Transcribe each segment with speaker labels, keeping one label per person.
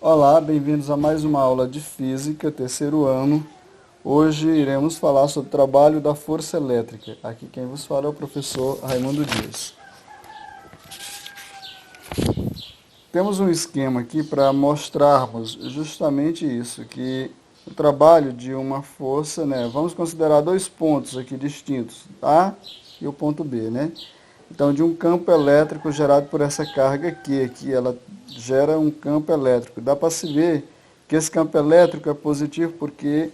Speaker 1: Olá, bem-vindos a mais uma aula de Física, terceiro ano. Hoje iremos falar sobre o trabalho da força elétrica. Aqui quem vos fala é o professor Raimundo Dias. Temos um esquema aqui para mostrarmos justamente isso, que o trabalho de uma força, vamos considerar dois pontos aqui distintos, A e o ponto B, Então, de um campo elétrico gerado por essa carga aqui ela gera um campo elétrico. Dá para se ver que esse campo elétrico é positivo porque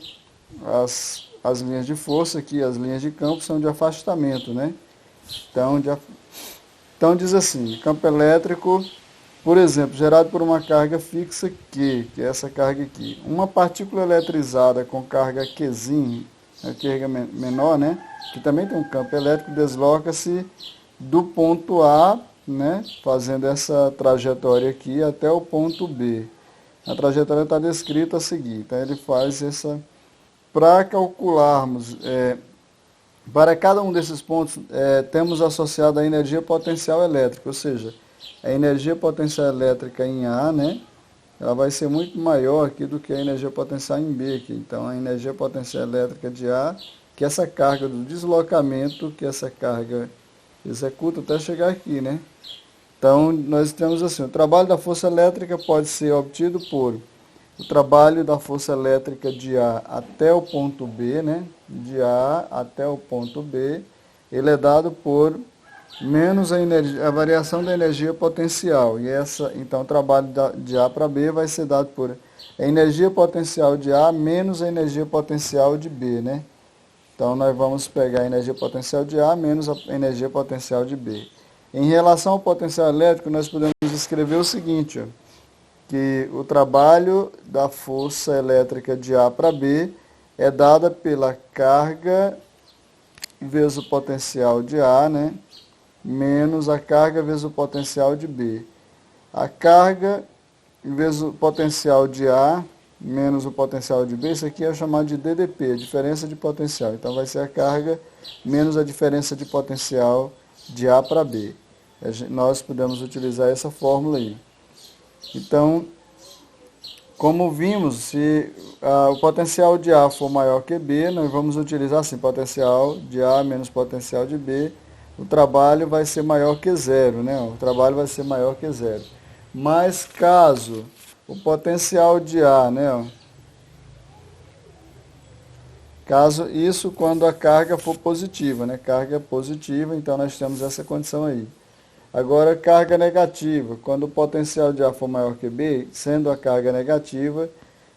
Speaker 1: as linhas de força aqui, as linhas de campo, são de afastamento, Então diz assim, campo elétrico, por exemplo, gerado por uma carga fixa Q, que é essa carga aqui. Uma partícula eletrizada com carga Qzinho, a carga menor, que também tem um campo elétrico, desloca-se do ponto A, fazendo essa trajetória aqui até o ponto B. A trajetória está descrita a seguir. Então ele faz essa... Para calcularmos, para cada um desses pontos, temos associado a energia potencial elétrica, ou seja, a energia potencial elétrica em A, ela vai ser muito maior aqui do que a energia potencial em B aqui. Então a energia potencial elétrica de A, que é essa carga do deslocamento, que essa carga executa até chegar aqui, Então, nós temos assim, o trabalho da força elétrica pode ser obtido por o trabalho da força elétrica de A até o ponto B, De A até o ponto B, ele é dado por menos a variação da energia potencial. Então, o trabalho de A para B vai ser dado por a energia potencial de A menos a energia potencial de B, Então, nós vamos pegar a energia potencial de A menos a energia potencial de B. Em relação ao potencial elétrico, nós podemos escrever o seguinte, que o trabalho da força elétrica de A para B é dada pela carga vezes o potencial de A, menos a carga vezes o potencial de B. A carga vezes o potencial de A menos o potencial de B, isso aqui é chamado de DDP, diferença de potencial. Então vai ser a carga menos a diferença de potencial de A para B. Nós podemos utilizar essa fórmula aí. Então, como vimos, se o potencial de A for maior que B, nós vamos utilizar assim, potencial de A menos potencial de B, o trabalho vai ser maior que zero, O trabalho vai ser maior que zero. Mas caso o potencial de A, Caso isso quando a carga for positiva, Carga positiva, então nós temos essa condição aí. Agora, carga negativa, quando o potencial de A for maior que B, sendo a carga negativa,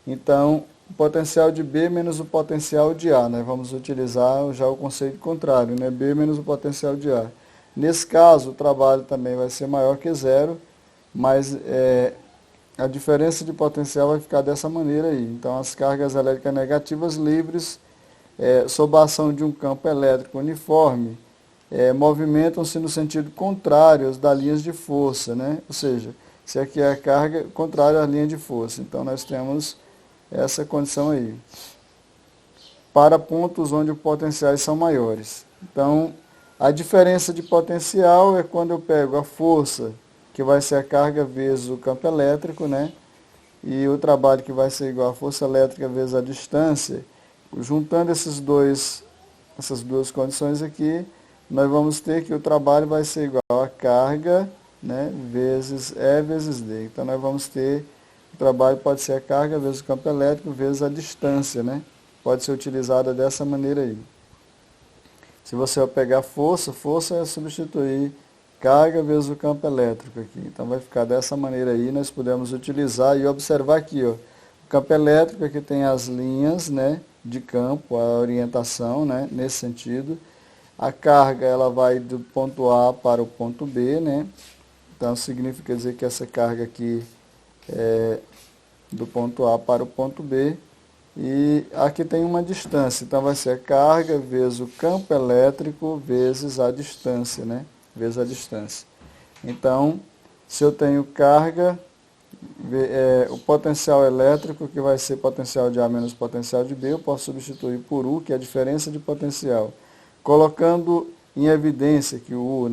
Speaker 1: então o potencial de B menos o potencial de A, Vamos utilizar já o conceito contrário, B menos o potencial de A. Nesse caso, o trabalho também vai ser maior que zero, mas a diferença de potencial vai ficar dessa maneira aí. Então, as cargas elétricas negativas livres, sob a ação de um campo elétrico uniforme, movimentam-se no sentido contrário às das linhas de força, Ou seja, se aqui é a carga contrária à linha de força. Então, nós temos essa condição aí. Para pontos onde os potenciais são maiores. Então, a diferença de potencial é quando eu pego a força, que vai ser a carga vezes o campo elétrico, E o trabalho que vai ser igual a força elétrica vezes a distância. Juntando essas duas condições aqui, nós vamos ter que o trabalho vai ser igual a carga, vezes E vezes D. Então, nós vamos ter, o trabalho pode ser a carga vezes o campo elétrico vezes a distância, Pode ser utilizada dessa maneira aí. Se você pegar força é substituir carga vezes o campo elétrico aqui. Então, vai ficar dessa maneira aí, nós podemos utilizar e observar aqui, o campo elétrico aqui tem as linhas, de campo, a orientação, nesse sentido. A carga, ela vai do ponto A para o ponto B, Então, significa dizer que essa carga aqui é do ponto A para o ponto B. E aqui tem uma distância, então vai ser a carga vezes o campo elétrico vezes a distância, Vezes a distância. Então, se eu tenho carga, o potencial elétrico, que vai ser potencial de A menos potencial de B, eu posso substituir por U, que é a diferença de potencial. Colocando em evidência que o U,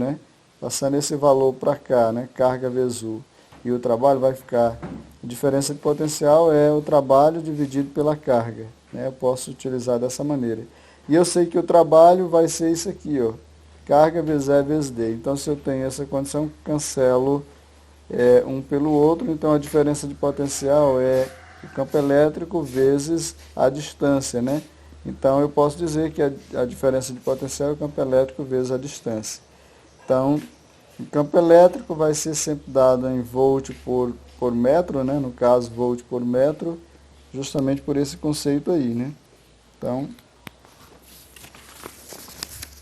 Speaker 1: passando esse valor para cá, carga vezes U, e o trabalho vai ficar A diferença de potencial é o trabalho dividido pela carga, né? Eu posso utilizar dessa maneira. E eu sei que o trabalho vai ser isso aqui, ó, carga vezes E vezes D. Então, se eu tenho essa condição, cancelo um pelo outro. Então, a diferença de potencial é o campo elétrico vezes a distância, né? Então, eu posso dizer que a diferença de potencial é o campo elétrico vezes a distância. Então, o campo elétrico vai ser sempre dado em volt por metro, né? No caso, volt por metro, justamente por esse conceito aí, né? Então,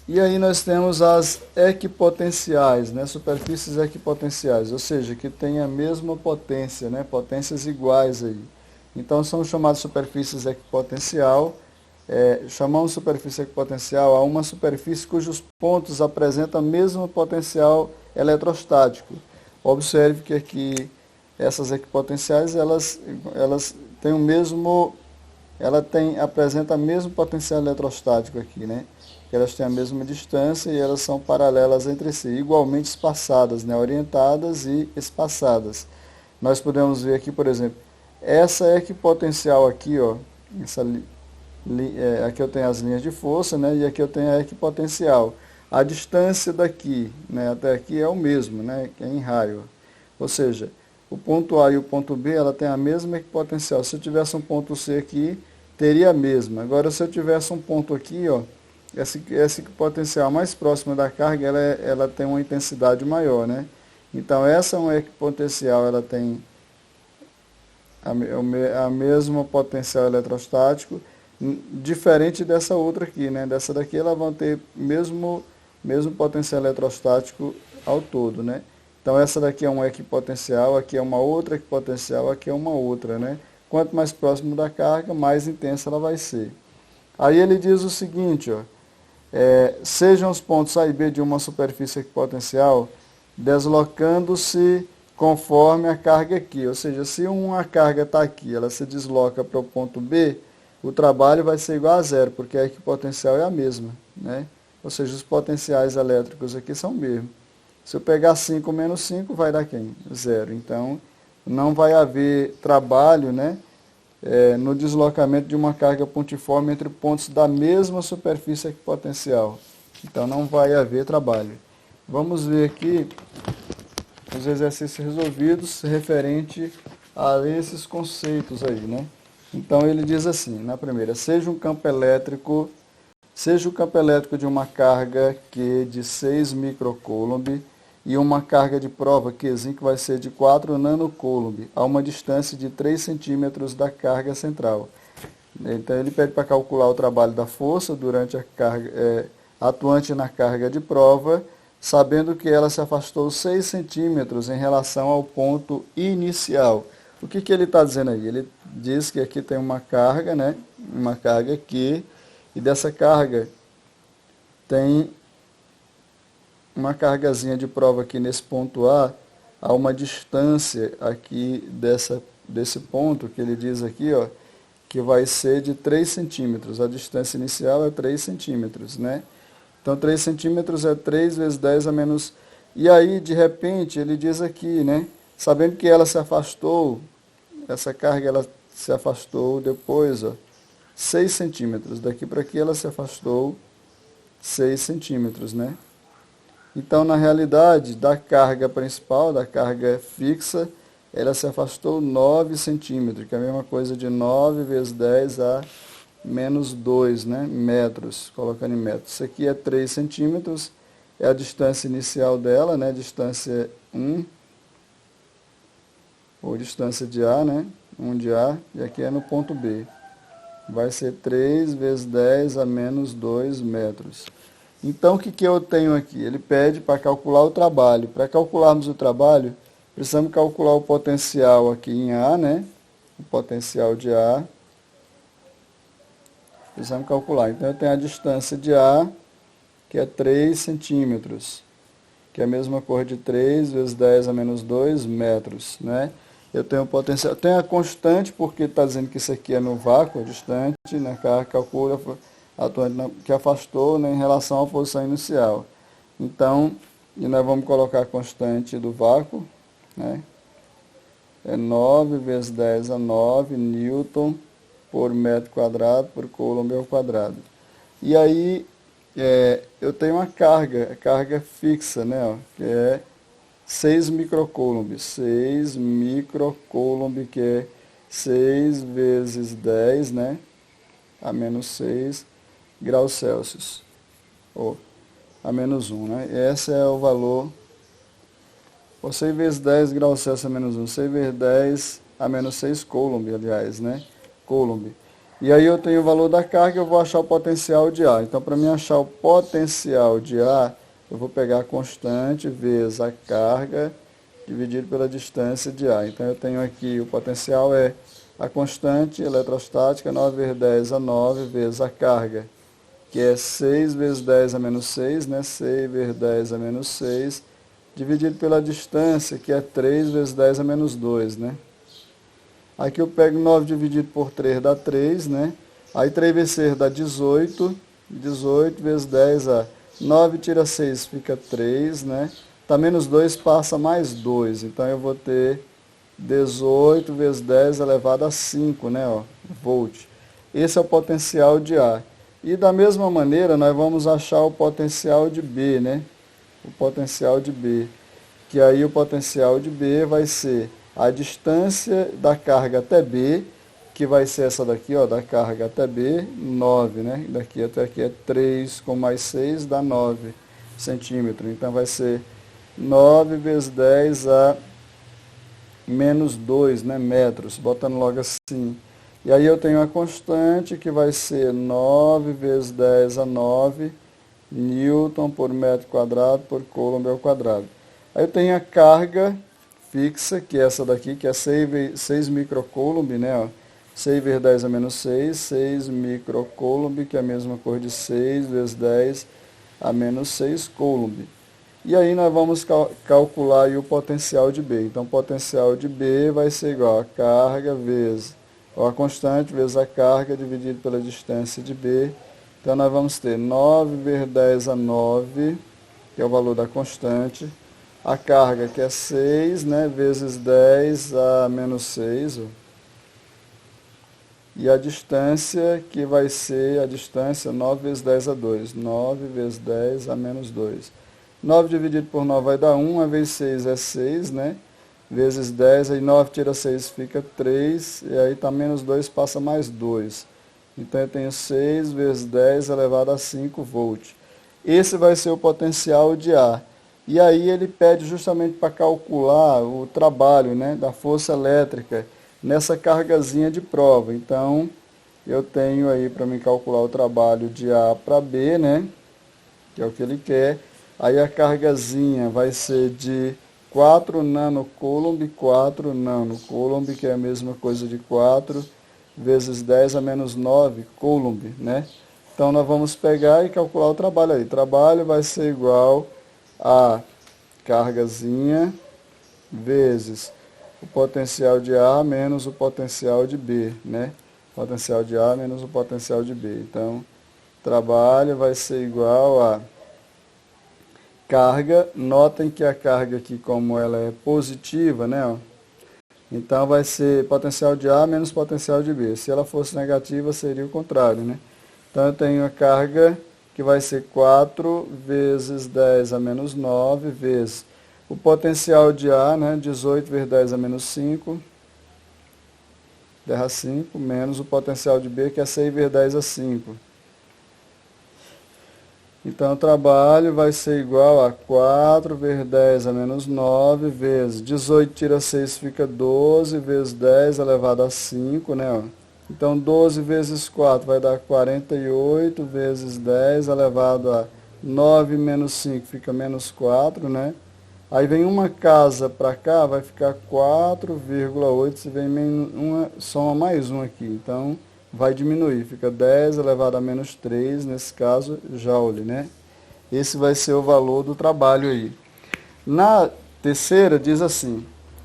Speaker 1: e aí nós temos as equipotenciais, né? Superfícies equipotenciais, ou seja, que tem a mesma potência, né? Potências iguais aí. Então, são chamadas superfícies equipotencial. Chamamos superfície equipotencial a uma superfície cujos pontos apresentam o mesmo potencial eletrostático. Observe que aqui essas equipotenciais elas têm o mesmo, apresenta o mesmo potencial eletrostático aqui, né? Elas têm a mesma distância e elas são paralelas entre si, igualmente espaçadas, né? Orientadas e espaçadas. Nós podemos ver aqui, por exemplo, essa equipotencial aqui, ó, aqui eu tenho as linhas de força, né? E aqui eu tenho a equipotencial. A distância daqui, né, até aqui é o mesmo, né? Que é em raio. Ou seja, o ponto A e o ponto B, ela tem a mesma equipotencial. Se eu tivesse um ponto C aqui, teria a mesma. Agora, se eu tivesse um ponto aqui, ó, essa equipotencial mais próxima da carga, ela tem uma intensidade maior, né? Então, essa é uma equipotencial, ela tem a mesma potencial eletrostático, diferente dessa outra aqui, né? Dessa daqui ela vai ter mesmo potencial eletrostático ao todo, né? Então essa daqui é uma equipotencial, aqui é uma outra equipotencial, aqui é uma outra, né? Quanto mais próximo da carga, mais intensa ela vai ser. Aí ele diz o seguinte, ó, sejam os pontos A e B de uma superfície equipotencial deslocando-se conforme a carga aqui. Ou seja, se uma carga está aqui, ela se desloca para o ponto B, o trabalho vai ser igual a zero, porque a equipotencial é a mesma, né? Ou seja, os potenciais elétricos aqui são o mesmo. Se eu pegar 5 menos 5, vai dar quem? Zero. Então, não vai haver trabalho, né, no deslocamento de uma carga pontiforme entre pontos da mesma superfície equipotencial. Então, não vai haver trabalho. Vamos ver aqui os exercícios resolvidos referente a esses conceitos aí, né? Então ele diz assim, na primeira, seja o campo elétrico de uma carga Q de 6 microcoulomb e uma carga de prova Qzinho que vai ser de 4 nanocoulomb a uma distância de 3 centímetros da carga central. Então ele pede para calcular o trabalho da força durante a carga, atuante na carga de prova, sabendo que ela se afastou 6 centímetros em relação ao ponto inicial. O que ele está dizendo aí? Ele diz que aqui tem uma carga, né? Uma carga Q, e dessa carga tem uma cargazinha de prova aqui nesse ponto A uma distância aqui desse ponto, que ele diz aqui, ó, que vai ser de 3 centímetros. A distância inicial é 3 centímetros, né? Então, 3 centímetros é 3 vezes 10 a menos... E aí, de repente, ele diz aqui, né? Sabendo que ela se afastou, essa carga ela se afastou depois, ó, 6 centímetros. Daqui para aqui ela se afastou 6 centímetros, né? Então, na realidade, da carga principal, da carga fixa, ela se afastou 9 centímetros, que é a mesma coisa de 9 vezes 10 a menos 2, né, metros, colocando em metros. Isso aqui é 3 centímetros, é a distância inicial dela, né, distância 1, ou distância de A, né, 1 de A, e aqui é no ponto B. Vai ser 3 vezes 10 a menos 2 metros. Então, o que eu tenho aqui? Ele pede para calcular o trabalho. Para calcularmos o trabalho, precisamos calcular o potencial aqui em A, né, o potencial de A. Precisamos calcular. Então, eu tenho a distância de A, que é 3 centímetros, que é a mesma coisa de 3 vezes 10 a menos 2 metros, né? Eu tenho o potencial, tenho a constante, porque está dizendo que isso aqui é no vácuo, a distante, né? Calcula atuante que afastou, né, em relação à posição inicial. Então, e nós vamos colocar a constante do vácuo, né? é 9 vezes 10 a 9 newton por metro quadrado por coulomb ao quadrado. E aí eu tenho uma carga fixa, né, ó, que é 6 microcoulomb. 6 microcoulomb, que é 6 vezes 10, né, a menos 6 graus Celsius, ou a menos 1, né? Esse é o valor, ou 6 vezes 10 graus Celsius a menos 1, 6 vezes 10 a menos 6 coulomb, aliás, né? Coulomb. E aí eu tenho o valor da carga, eu vou achar o potencial de A. Então, para mim achar o potencial de A, eu vou pegar a constante vezes a carga dividido pela distância de A. Então, eu tenho aqui, o potencial é a constante eletrostática, 9 vezes 10 a 9, vezes a carga, que é 6 vezes 10 a menos 6, né? 6 vezes 10 a menos 6, dividido pela distância, que é 3 vezes 10 a menos 2, né? Aqui eu pego 9 dividido por 3 dá 3, né? Aí 3 vezes 6 dá 18. 18 vezes 10 a 9 tira 6 fica 3, né? Tá menos 2 passa mais 2. Então eu vou ter 18 vezes 10 elevado a 5, né? Ó, volt. Esse é o potencial de A. E da mesma maneira nós vamos achar o potencial de B, né? O potencial de B. Que aí o potencial de B vai ser a distância da carga até B, que vai ser essa daqui, ó, da carga até B, 9, né? Daqui até aqui é 3 com mais 6 dá 9 centímetros. Então vai ser 9 vezes 10 a menos 2, né, metros, botando logo assim. E aí eu tenho a constante, que vai ser 9 vezes 10 a 9 newton por metro quadrado por coulomb ao quadrado. Aí eu tenho a carga fixa, que é essa daqui, que é 6 microcoulomb, né? Ó. 6 vezes 10 a menos 6, 6 microcoulomb, que é a mesma coisa de 6 vezes 10 a menos 6 coulomb. E aí nós vamos calcular aí o potencial de B. Então, o potencial de B vai ser igual a carga vezes, ou a constante vezes a carga dividido pela distância de B. Então, nós vamos ter 9 vezes 10 a 9, que é o valor da constante, a carga, que é 6, né, vezes 10 a menos 6, e a distância, que vai ser a distância 9 vezes 10 a 2, 9 vezes 10 a menos 2. 9 dividido por 9 vai dar 1, a vezes 6 é 6, né, vezes 10, aí 9 tira 6 fica 3, e aí está menos 2, passa mais 2. Então eu tenho 6 vezes 10 elevado a 5 volt. Esse vai ser o potencial de A. E aí ele pede justamente para calcular o trabalho, né, da força elétrica nessa cargazinha de prova. Então, eu tenho aí para me calcular o trabalho de A para B, né, que é o que ele quer. Aí a cargazinha vai ser de 4 nanocoulomb, 4 nanocoulomb, que é a mesma coisa de 4 vezes 10 a menos 9 coulomb, né? Então, nós vamos pegar e calcular o trabalho aí. O trabalho vai ser igual a cargazinha vezes o potencial de A menos o potencial de B, né? Potencial de A menos o potencial de B. Então, trabalho vai ser igual a carga. Notem que a carga aqui, como ela é positiva, né? Ó, então, vai ser potencial de A menos potencial de B. Se ela fosse negativa, seria o contrário, né? Então, eu tenho a carga que vai ser 4 vezes 10 a menos 9, vezes o potencial de A, né, 18 vezes 10 a menos 5, 10 a 5, menos o potencial de B, que é 6 vezes 10 a 5. Então, o trabalho vai ser igual a 4 vezes 10 a menos 9, vezes 18 tira 6 fica 12, vezes 10 elevado a 5, né, ó. Então, 12 vezes 4 vai dar 48, vezes 10 elevado a 9 menos 5 fica menos 4, né? Aí vem uma casa para cá, vai ficar 4,8, se vem uma, soma mais um aqui. Então, vai diminuir, fica 10 elevado a menos 3, nesse caso, joule, né? Esse vai ser o valor do trabalho aí. Na terceira, diz assim: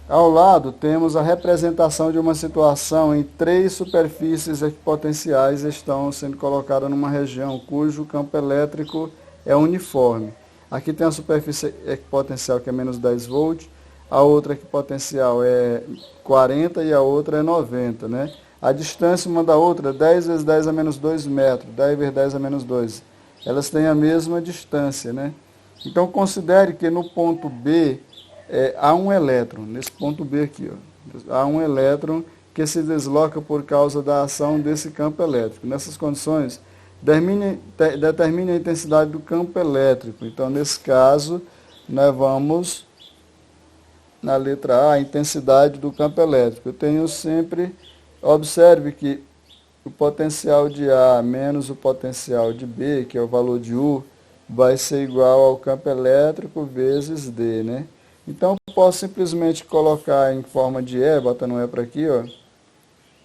Speaker 1: ao lado temos a representação de uma situação em 3 superfícies equipotenciais estão sendo colocadas numa região cujo campo elétrico é uniforme. Aqui tem a superfície equipotencial que é menos 10 volts, a outra aqui potencial é 40 e a outra é 90, né? A distância uma da outra é 10 vezes 10 a menos 2 metros, 10 vezes 10 a menos 2. Elas têm a mesma distância, né? Então, considere que no ponto B há um elétron, nesse ponto B aqui, ó, há um elétron que se desloca por causa da ação desse campo elétrico. Nessas condições, determine a intensidade do campo elétrico. Então, nesse caso, nós vamos na letra A, a intensidade do campo elétrico. Eu tenho sempre, observe que o potencial de A menos o potencial de B, que é o valor de U, vai ser igual ao campo elétrico vezes D, né? Então, eu posso simplesmente colocar em forma de E, botando um E para aqui, ó,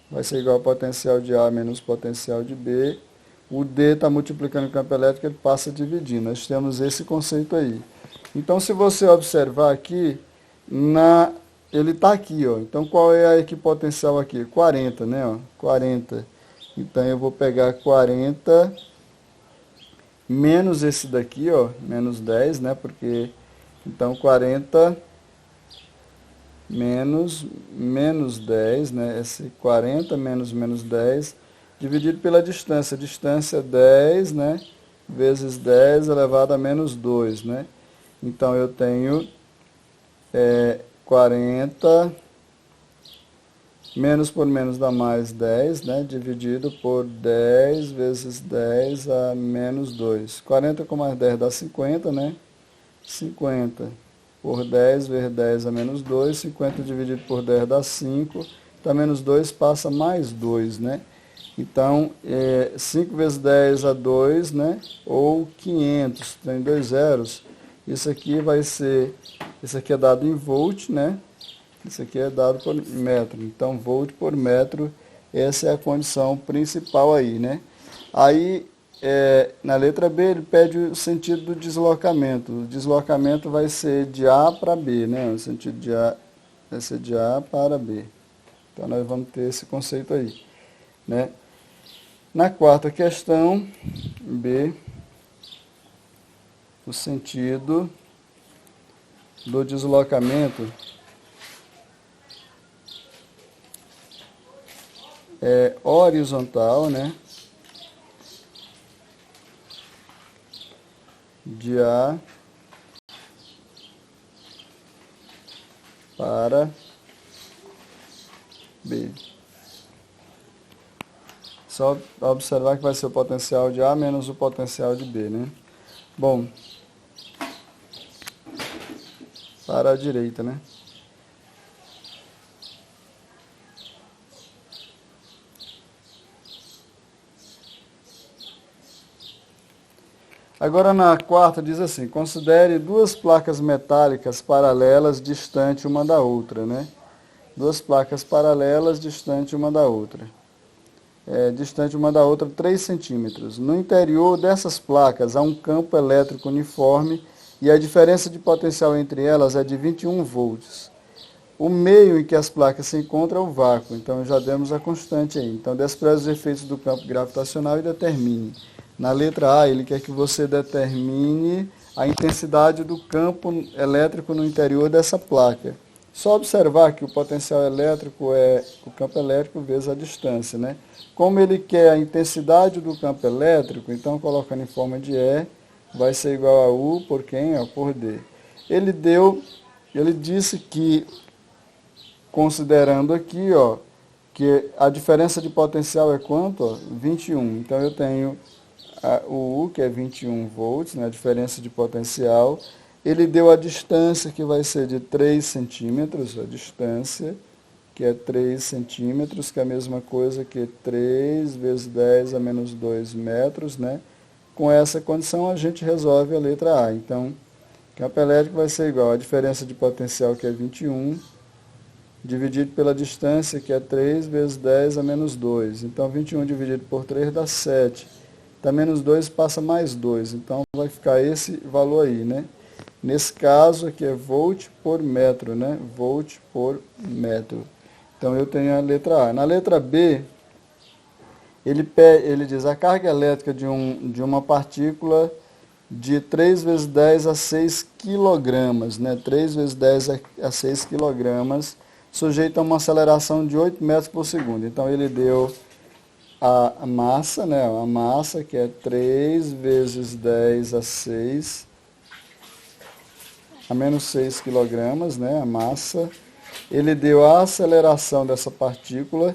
Speaker 1: vai ser igual ao potencial de A menos o potencial de B. O D está multiplicando o campo elétrico, ele passa dividindo. Nós temos esse conceito aí. Então, se você observar aqui, ele está aqui, ó. Então, qual é a equipotencial aqui? 40, né? Ó, 40. Então, eu vou pegar 40 menos esse daqui, ó, menos 10, né? Porque, então, 40 menos 10, né? Esse 40 menos 10, dividido pela distância. A distância é 10, né? Vezes 10 elevado a menos 2, né? Então, eu tenho 40 menos por menos dá mais 10, né? Dividido por 10 vezes 10 a menos 2. 40 com mais 10 dá 50, né? 50 por 10 vezes 10 a menos 2. 50 dividido por 10 dá 5. Então, menos 2 passa mais 2, né? Então, 5 vezes 10 a 2, né? Ou 500, tem 2 zeros. Isso aqui vai ser, isso aqui é dado em volt, né? Isso aqui é dado por metro. Então, volt por metro, essa é a condição principal aí, né? Aí, na letra B, ele pede o sentido do deslocamento. O deslocamento vai ser de A para B, né? O sentido de A vai ser de A para B. Então, nós vamos ter esse conceito aí, né? Na quarta questão, B, o sentido do deslocamento é horizontal, né? De A para B. Só observar que vai ser o potencial de A menos o potencial de B, né? Bom, para a direita, né? Agora na quarta diz assim, considere duas placas metálicas paralelas distantes uma da outra, né? Duas placas paralelas distantes uma da outra. Distante uma da outra 3 centímetros. No interior dessas placas há um campo elétrico uniforme e a diferença de potencial entre elas é de 21 volts. O meio em que as placas se encontram é o vácuo, então já demos a constante aí. Então, despreze os efeitos do campo gravitacional e determine. Na letra A, ele quer que você determine a intensidade do campo elétrico no interior dessa placa. Só observar que o potencial elétrico é o campo elétrico vezes a distância, né? Como ele quer a intensidade do campo elétrico, então colocando em forma de E, vai ser igual a U por quem? Por D. Ele disse que, considerando aqui, ó, que a diferença de potencial é quanto? Ó, 21. Então, eu tenho o U, que é 21 volts, né, a diferença de potencial. Ele deu a distância, que vai ser de 3 centímetros, a distância, que é 3 centímetros, que é a mesma coisa que 3 vezes 10 a menos 2 metros, né? Com essa condição, a gente resolve a letra A. Então, campo elétrico vai ser igual a diferença de potencial, que é 21, dividido pela distância, que é 3 vezes 10 a menos 2. Então, 21 dividido por 3 dá 7. Então, menos 2 passa mais 2. Então, vai ficar esse valor aí, né? Nesse caso, aqui é volt por metro, né? Volt por metro. Então, eu tenho a letra A. Na letra B, ele diz a carga elétrica de uma partícula de 3 vezes 10 a 6 quilogramas, né? 3 vezes 10 a 6 quilogramas, sujeito a uma aceleração de 8 metros por segundo. Então, ele deu a massa, né? A massa, que é 3 vezes 10 a 6, a menos 6 quilogramas, né? A massa. Ele deu a aceleração dessa partícula,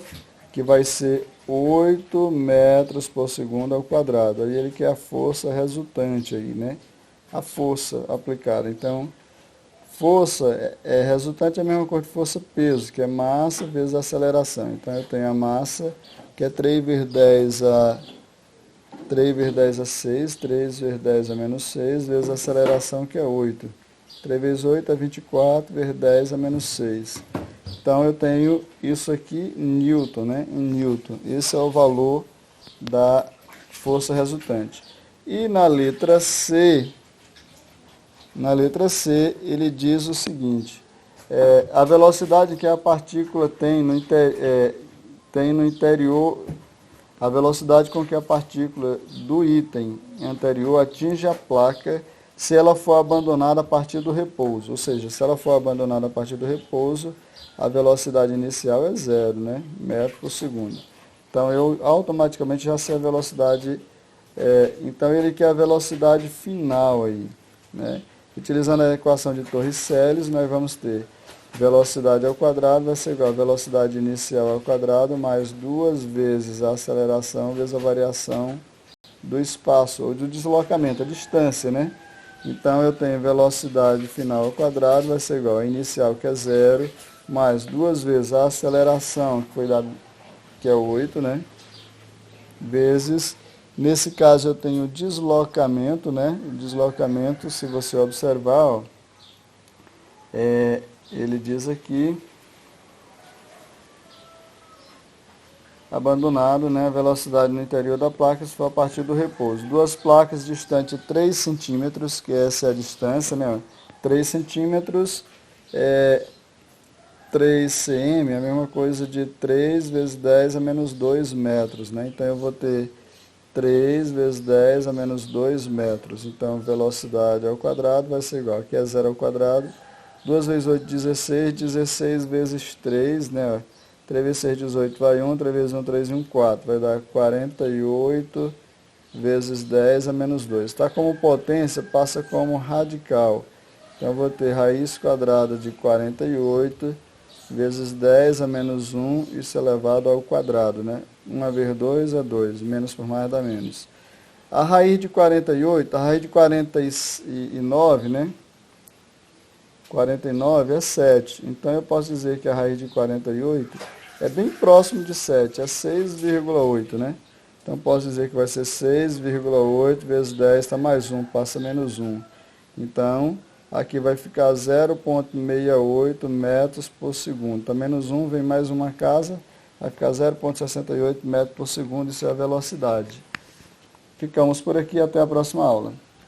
Speaker 1: que vai ser 8 metros por segundo ao quadrado. Aí ele quer a força resultante aí, né? A força aplicada. Então, força resultante é a mesma coisa que força-peso, que é massa vezes aceleração. Então, eu tenho a massa, que é 3 vezes 10 a 6, 3 vezes 10 a menos 6, vezes a aceleração, que é 8. 3 vezes 8 é 24, vezes 10 a menos 6. Então, eu tenho isso aqui em Newton, né? Em Newton. Esse é o valor da força resultante. E na letra C, ele diz o seguinte: a velocidade que a partícula tem no interior, a velocidade com que a partícula do item anterior atinge a placa se ela for abandonada a partir do repouso. Ou seja, se ela for abandonada a partir do repouso, a velocidade inicial é 0, né? Metro por segundo. Então, eu automaticamente já sei a velocidade. Então, ele quer a velocidade final aí, né? Utilizando a equação de Torricelli, nós vamos ter velocidade ao quadrado vai ser igual a velocidade inicial ao quadrado mais 2 vezes a aceleração vezes a variação do espaço, ou do deslocamento, a distância, né? Então, eu tenho velocidade final ao quadrado vai ser igual a inicial, que é 0, mais 2 vezes a aceleração, que foi dado, que é 8, né? Vezes, nesse caso eu tenho deslocamento, né? O deslocamento, se você observar, ó, ele diz aqui, abandonado, né? Velocidade no interior da placa, se for a partir do repouso. Duas placas distantes 3 centímetros, que essa é a distância, né? 3 centímetros, 3 cm, é a mesma coisa de 3 vezes 10 a menos 2 metros, né? Então, eu vou ter 3 vezes 10 a menos 2 metros. Então, velocidade ao quadrado vai ser igual, aqui é 0 ao quadrado, 2 vezes 8, 16, 16 vezes 3, né? 3 vezes 6, 18, vai 1, 3 vezes 1, 3 e 1, 4. Vai dar 48 vezes 10 a menos 2. Está como potência, passa como radical. Então, eu vou ter raiz quadrada de 48 vezes 10 a menos 1, isso elevado ao quadrado, né? 1 vezes 2 é 2, menos por mais dá menos. A raiz de 48, a raiz de 49, né? 49 é 7. Então, eu posso dizer que a raiz de 48 é bem próximo de 7, é 6,8, né? Então, posso dizer que vai ser 6,8 vezes 10, está mais 1, passa menos 1. Então, aqui vai ficar 0,68 metros por segundo. Então, menos 1, vem mais uma casa, vai ficar 0,68 metros por segundo, isso é a velocidade. Ficamos por aqui, até a próxima aula.